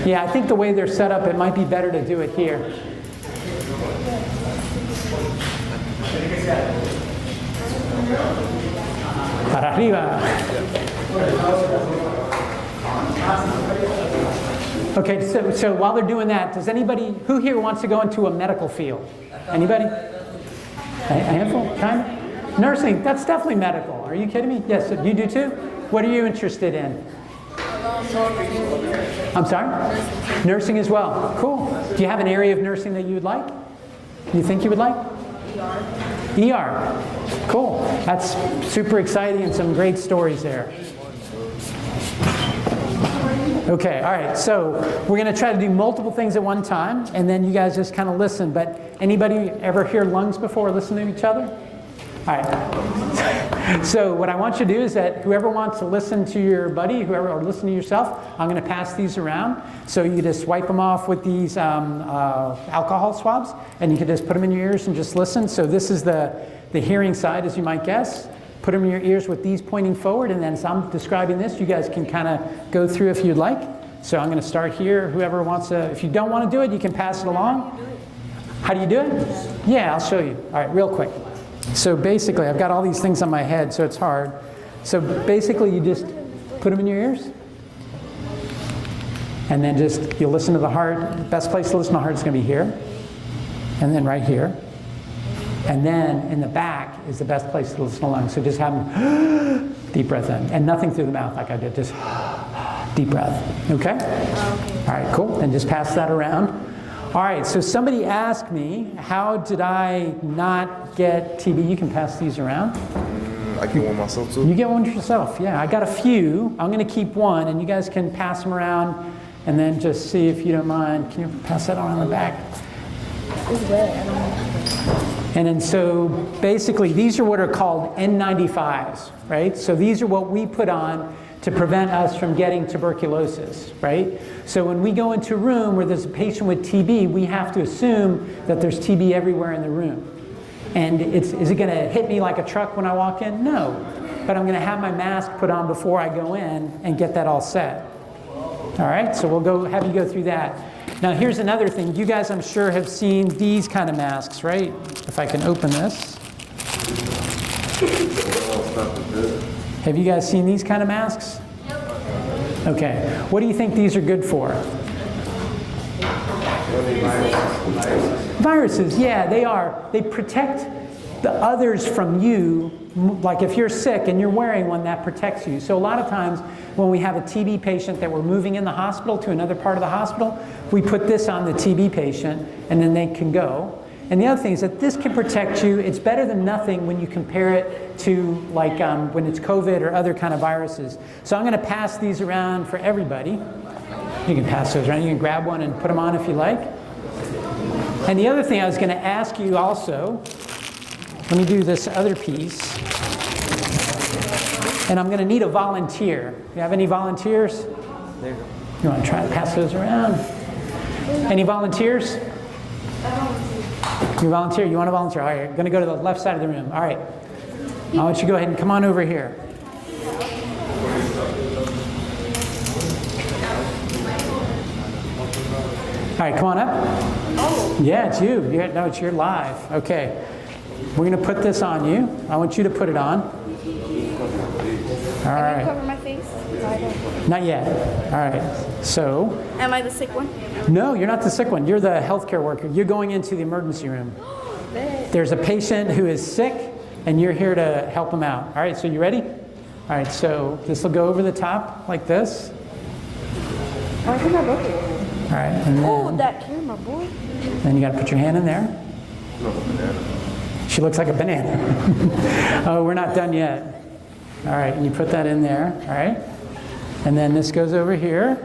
Yeah, I think the way they're set up, it might be better to do it here. Para arriba. Okay, so while they're doing that, does anybody, who here wants to go into a medical field? Anybody? A handful? Kind of? Nursing, that's definitely medical. Are you kidding me? Yes, you do too? What are you interested in? I'm sorry? Nursing as well. Cool. Do you have an area of nursing that you would like? You think you would like? ER. Cool. That's super exciting and some great stories there. Okay, all right, so we're going to try to do multiple things at one time, and then you guys just kind of listen. But anybody ever hear lungs before or listen to each other? All right. So what I want you to do is that whoever wants to listen to your buddy, or listen to yourself, I'm going to pass these around. So you just wipe them off with these alcohol swabs, and you can just put them in your ears and just listen. So this is the hearing side, as you might guess. Put them in your ears with these pointing forward, and then as I'm describing this, you guys can kind of go through if you'd like. So I'm going to start here. Whoever wants to, if you don't want to do it, you can pass it along. How do you do it? Yeah, I'll show you. All right, real quick. So basically, I've got all these things on my head, so it's hard. So basically, you just put them in your ears, and then just, you'll listen to the heart. The best place to listen to the heart is going to be here, and then right here. And then in the back is the best place to listen to lungs. So just have them deep breath in, and nothing through the mouth like I did, just deep breath. Okay? All right, cool. And just pass that around. All right, so somebody asked me, how did I not get TB? You can pass these around. I get one myself too? You get one yourself, yeah. I got a few. I'm going to keep one, and you guys can pass them around, and then just see if you don't mind. Can you pass that around the back? It's red. I don't know. And then so basically these are what are called N95s, right? So these are what we put on to prevent us from getting tuberculosis, right? So when we go into a room where there's a patient with TB, we have to assume that there's TB everywhere in the room. And is it going to hit me like a truck when I walk in? No. But I'm going to have my mask put on before I go in and get that all set. All right, so we'll have you go through that. Now here's another thing. You guys, I'm sure, have seen these kind of masks, right? If I can open this. Have you guys seen these kind of masks? Okay. What do you think these are good for? Viruses, yeah, they are. They protect the others from you. Like if you're sick and you're wearing one, that protects you. So a lot of times when we have a TB patient that we're moving in the hospital to another part of the hospital, we put this on the TB patient and then they can go. And the other thing is that this can protect you. It's better than nothing when you compare it to like when it's COVID or other kind of viruses. So I'm going to pass these around for everybody. You can pass those around. You can grab one and put them on if you like. And the other thing I was going to ask you also, let me do this other piece. And I'm going to need a volunteer. You have any volunteers? There. You want to try to pass those around? Any volunteers? You volunteer? You want to volunteer? All right, you're going to go to the left side of the room. All right. I want you to go ahead and come on over here. All right, come on up. Oh. Yeah, it's you. No, it's your live. Okay. We're going to put this on you. I want you to put it on. All right. Can I cover my face? No, I don't. Not yet. All right. So. Am I the sick one? No, you're not the sick one. You're the healthcare worker. You're going into the emergency room. There's a patient who is sick, and you're here to help them out. All right, so you ready? All right, so this will go over the top like this. I think I broke it. All right, and then, Oh, that camera, boy. then you got to put your hand in there. She looks like a banana. Oh, we're not done yet. All right, and you put that in there. All right, and then this goes over here,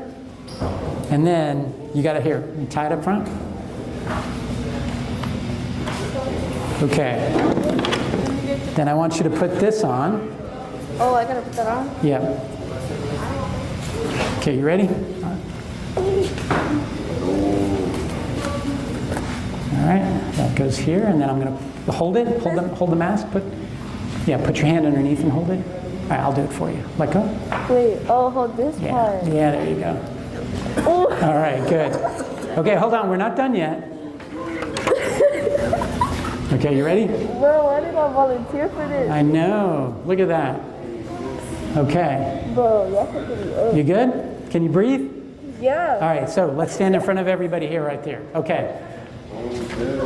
and then you got to you tie it up front. Okay. Then I want you to put this on. Oh, I gotta put that on? Yeah. Okay, you ready? All right, that goes here, and then I'm going to hold it. Hold the mask. Put your hand underneath and hold it. All right, I'll do it for you. Let go. Wait, hold this part. Yeah, there you go. Oh. All right, good. Okay, hold on. We're not done yet. Okay, you ready? Bro, why did I volunteer for this? I know. Look at that. Okay. Bro, that's pretty You good? Can you breathe? Yeah. All right, so let's stand in front of everybody here right there. Okay.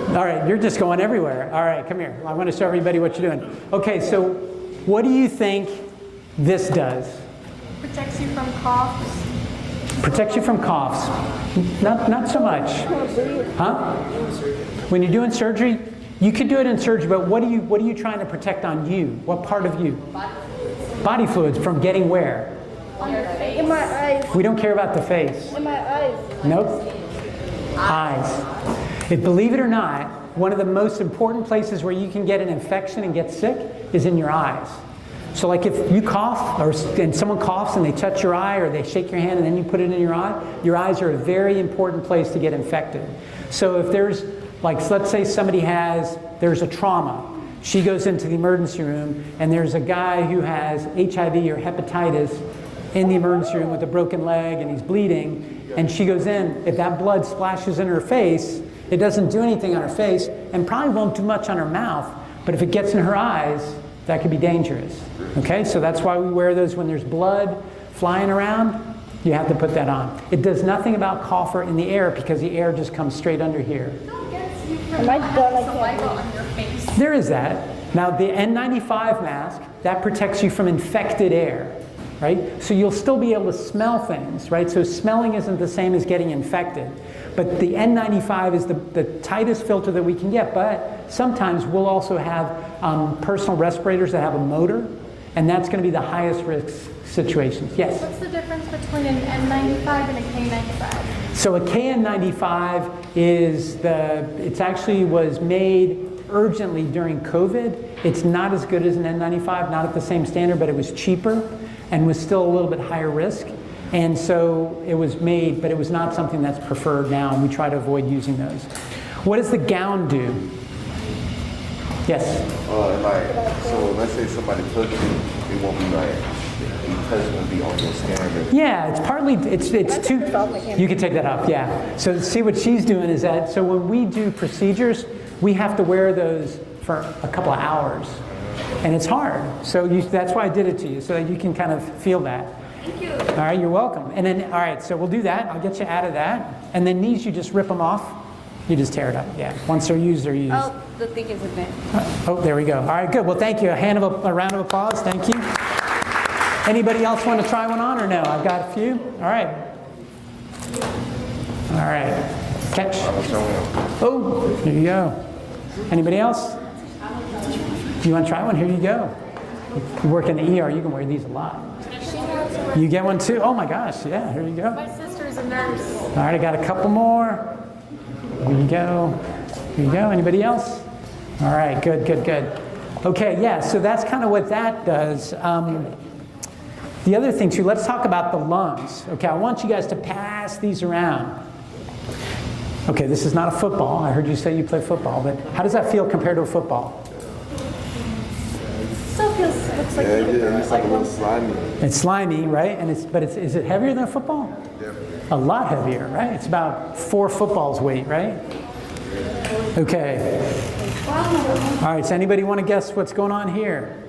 All right, you're just going everywhere. All right, come here. I want to show everybody what you're doing. Okay, so what do you think this does? Protects you from coughs. Protects you from coughs. Not so much. Huh? When you're doing surgery, you could do it in surgery, but what are you trying to protect on you? What part of you? Body fluids from getting where? On your face. In my eyes. We don't care about the face. In my eyes. Nope. Eyes. Believe it or not, one of the most important places where you can get an infection and get sick is in your eyes. So like if you cough and someone coughs and they touch your eye or they shake your hand and then you put it in your eyes are a very important place to get infected. So if there's, like let's say there's a trauma. She goes into the emergency room and there's a guy who has HIV or hepatitis in the emergency room with a broken leg and he's bleeding, and she goes in, if that blood splashes in her face, it doesn't do anything on her face and probably won't do much on her mouth, but if it gets in her eyes, that could be dangerous. Okay, so that's why we wear those when there's blood flying around. You have to put that on. It does nothing about cough or in the air because the air just comes straight under here. Am I done? Saliva on your face. There is that. Now the N95 mask, that protects you from infected air, right? So you'll still be able to smell things, right? So smelling isn't the same as getting infected. But the N95 is the tightest filter that we can get, but sometimes we'll also have personal respirators that have a motor, and that's going to be the highest risk situations. Yes? What's the difference between an N95 and a K95? So a KN95 it actually was made urgently during COVID. It's not as good as an N95, not at the same standard, but it was cheaper. and was still a little bit higher risk. And so it was made, but it was not something that's preferred now, and we try to avoid using those. What does the gown do? Yes? So let's say somebody touched you, it won't be like, the touch won't be on your scan. Yeah, it's partly, it's two, you can take that off, yeah. So see what she's doing is that, so when we do procedures, we have to wear those for a couple of hours. And it's hard. So that's why I did it to you, so that you can kind of feel that. Thank you. All right, you're welcome. And then, all right, so we'll do that. I'll get you out of that. And then these, you just rip them off. You just tear it up, yeah. Once they're used, they're used. Oh, the thing is in there. Oh, there we go. All right, good. Well, thank you. A round of applause. Thank you. Anybody else want to try one on or no? I've got a few. All right. All right. Catch. Oh, here you go. Anybody else? You want to try one? Here you go. You work in the ER, you can wear these a lot. You get one too? Oh my gosh, yeah, here you go. My sister's a nurse. All right, I got a couple more. Here you go. Here you go. Anybody else? All right, good, good, good. Okay, yeah, so that's kind of what that does. The other thing too, let's talk about the lungs. Okay, I want you guys to pass these around. Okay, this is not a football. I heard you say you play football, but how does that feel compared to a football? Still looks like It's like a little slimy. It's slimy, right? And is it heavier than a football? A lot heavier, right? It's about 4 footballs weight, right? Okay. All right, so anybody want to guess what's going on here?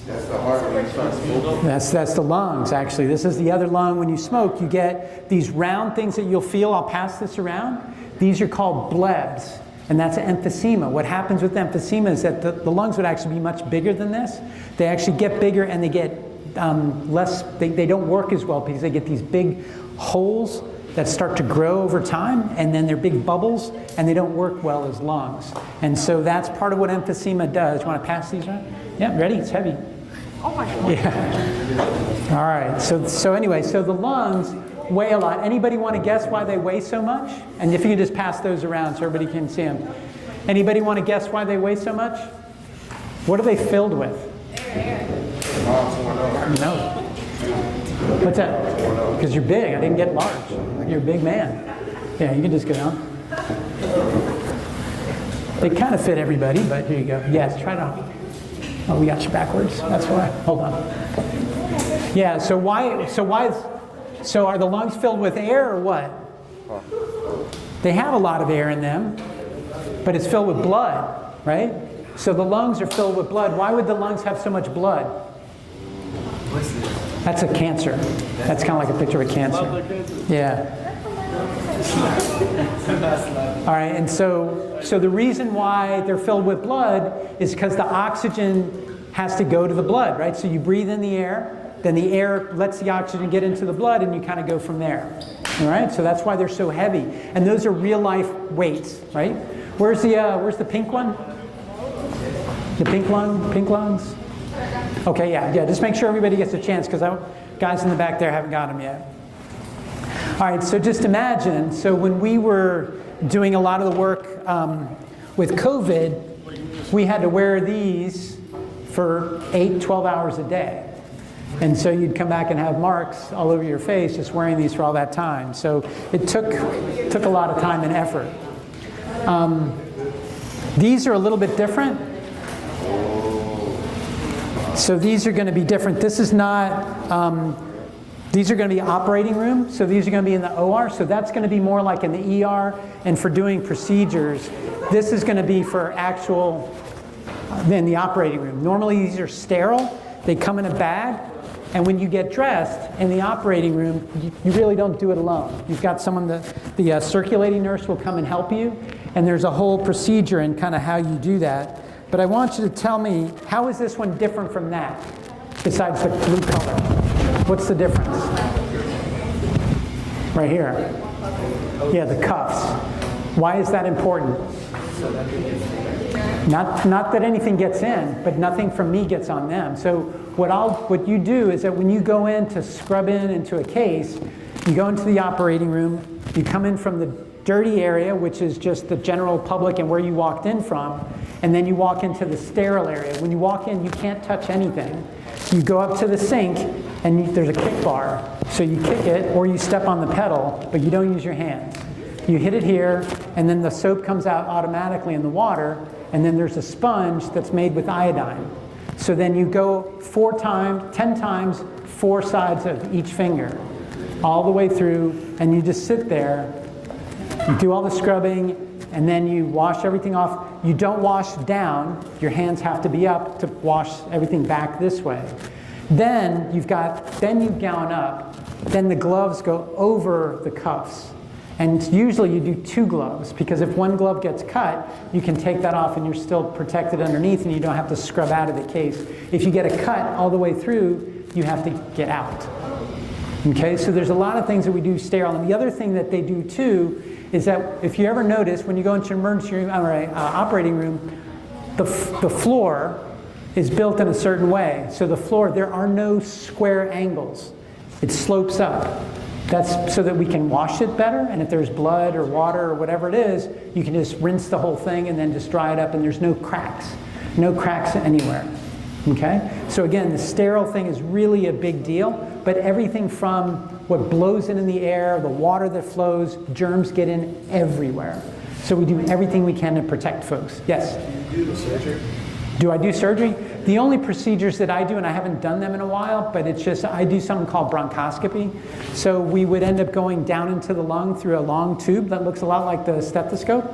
That's the heart when you start smoking. That's the lungs, actually. This is the other lung. When you smoke, you get these round things that you'll feel. I'll pass this around. These are called blebs, and that's emphysema. What happens with emphysema is that the lungs would actually be much bigger than this. They actually get bigger, and they get less, they don't work as well because they get these big holes that start to grow over time, and then they're big bubbles, and they don't work well as lungs. And so that's part of what emphysema does. You want to pass these around? Yeah, ready? It's heavy. Oh my God. Yeah. All right. So anyway, so the lungs weigh a lot. Anybody want to guess why they weigh so much? And if you can just pass those around so everybody can see them. Anybody want to guess why they weigh so much? What are they filled with? No. What's that? Because you're big. I didn't get large. You're a big man. Yeah, you can just go down. They kind of fit everybody, but here you go. Yes, try it on. Oh, we got you backwards. That's why. Hold on. Yeah. So are the lungs filled with air or what? They have a lot of air in them, but it's filled with blood, right? So the lungs are filled with blood. Why would the lungs have so much blood? That's a cancer. That's kind of like a picture of a cancer. Yeah. All right, and so the reason why they're filled with blood is because the oxygen has to go to the blood, right? So you breathe in the air, then the air lets the oxygen get into the blood, and you kind of go from there. All right, so that's why they're so heavy, and those are real life weights, right? Where's the pink one? The pink lungs? Okay, yeah. Just make sure everybody gets a chance, because guys in the back there haven't got them yet. All right, so just imagine, so when we were doing a lot of the work with COVID, we had to wear these for 8-12 hours a day. And so you'd come back and have marks all over your face just wearing these for all that time. So it took a lot of time and effort. These are a little bit different. So these are going to be different. This is not, these are going to be operating room. So these are going to be in the OR. So that's going to be more like in the ER and for doing procedures. This is going to be for actual, in the operating room. Normally these are sterile. They come in a bag. And when you get dressed in the operating room, you really don't do it alone. You've got someone, the circulating nurse will come and help you. And there's a whole procedure in kind of how you do that. But I want you to tell me, how is this one different from that, besides the blue color? What's the difference? Right here. Yeah, the cuffs. Why is that important? Not that anything gets in, but nothing from me gets on them. So what you do is that when you go in to scrub in into a case, you go into the operating room, you come in from the dirty area, which is just the general public and where you walked in from, and then you walk into the sterile area. When you walk in, you can't touch anything. You go up to the sink, and there's a kick bar. So you kick it, or you step on the pedal, but you don't use your hands. You hit it here, and then the soap comes out automatically in the water, and then there's a sponge that's made with iodine. So then you go 10 times, 4 sides of each finger, all the way through, and you just sit there, you do all the scrubbing, and then you wash everything off. You don't wash down, your hands have to be up to wash everything back this way. Then you gown up, then the gloves go over the cuffs. And usually you do 2 gloves, because if one glove gets cut, you can take that off and you're still protected underneath and you don't have to scrub out of the case. If you get a cut all the way through, you have to get out. Okay, so there's a lot of things that we do sterile. And the other thing that they do too is that if you ever notice, when you go into an emergency room or operating room, the floor is built in a certain way. So the floor, there are no square angles. It slopes up. That's so that we can wash it better, and if there's blood or water or whatever it is, you can just rinse the whole thing and then just dry it up, and there's no cracks anywhere. Okay? So again, the sterile thing is really a big deal, but everything from what blows in the air, the water that flows, germs get in everywhere. So we do everything we can to protect folks. Yes? Do you do the surgery? Do I do surgery? The only procedures that I do, and I haven't done them in a while, but it's just I do something called bronchoscopy. So we would end up going down into the lung through a long tube that looks a lot like the stethoscope.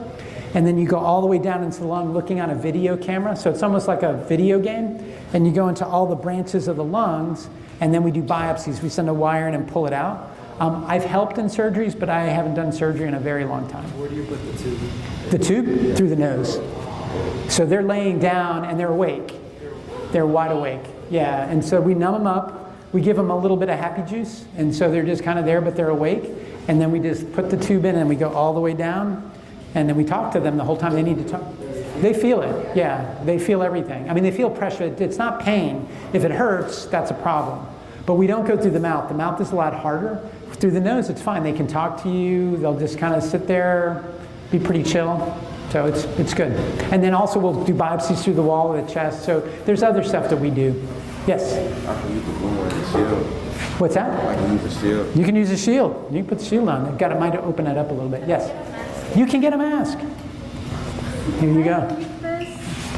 And then you go all the way down into the lung looking on a video camera. So it's almost like a video game. And you go into all the branches of the lungs, and then we do biopsies. We send a wire in and pull it out. I've helped in surgeries, but I haven't done surgery in a very long time. Where do you put the tube? The tube? Through the nose. So they're laying down and they're awake. They're wide awake. Yeah, and so we numb them up. We give them a little bit of happy juice, and so they're just kind of there, but they're awake. And then we just put the tube in and we go all the way down, and then we talk to them the whole time they need to talk. They feel it, yeah. They feel everything. I mean, they feel pressure. It's not pain. If it hurts, that's a problem. But we don't go through the mouth. The mouth is a lot harder. Through the nose, it's fine. They can talk to you. They'll just kind of sit there, be pretty chill. So it's good. And then also we'll do biopsies through the wall of the chest. So there's other stuff that we do. Yes? I can use the balloon as a shield. What's that? I can use a shield. You can use a shield. You can put the shield on. I've got it. Might open it up a little bit. Yes? You can get a mask. Here you go.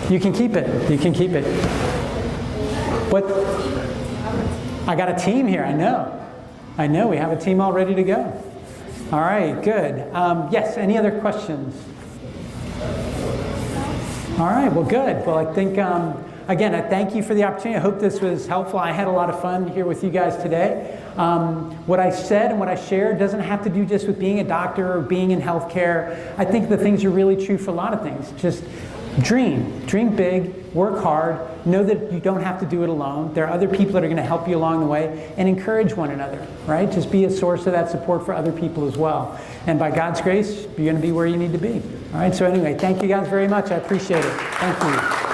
You can keep it. You can keep it. What? I got a team here. I know. I know. We have a team all ready to go. All right. Good. Yes. Any other questions? All right, well, good. Well, I think, again, I thank you for the opportunity. I hope this was helpful. I had a lot of fun here with you guys today. What I said and what I shared doesn't have to do just with being a doctor or being in healthcare. I think the things are really true for a lot of things. Just dream big, work hard, know that you don't have to do it alone. There are other people that are going to help you along the way, and encourage one another, right? Just be a source of that support for other people as well. And by God's grace, you're going to be where you need to be. All right, so anyway, thank you guys very much. I appreciate it. Thank you.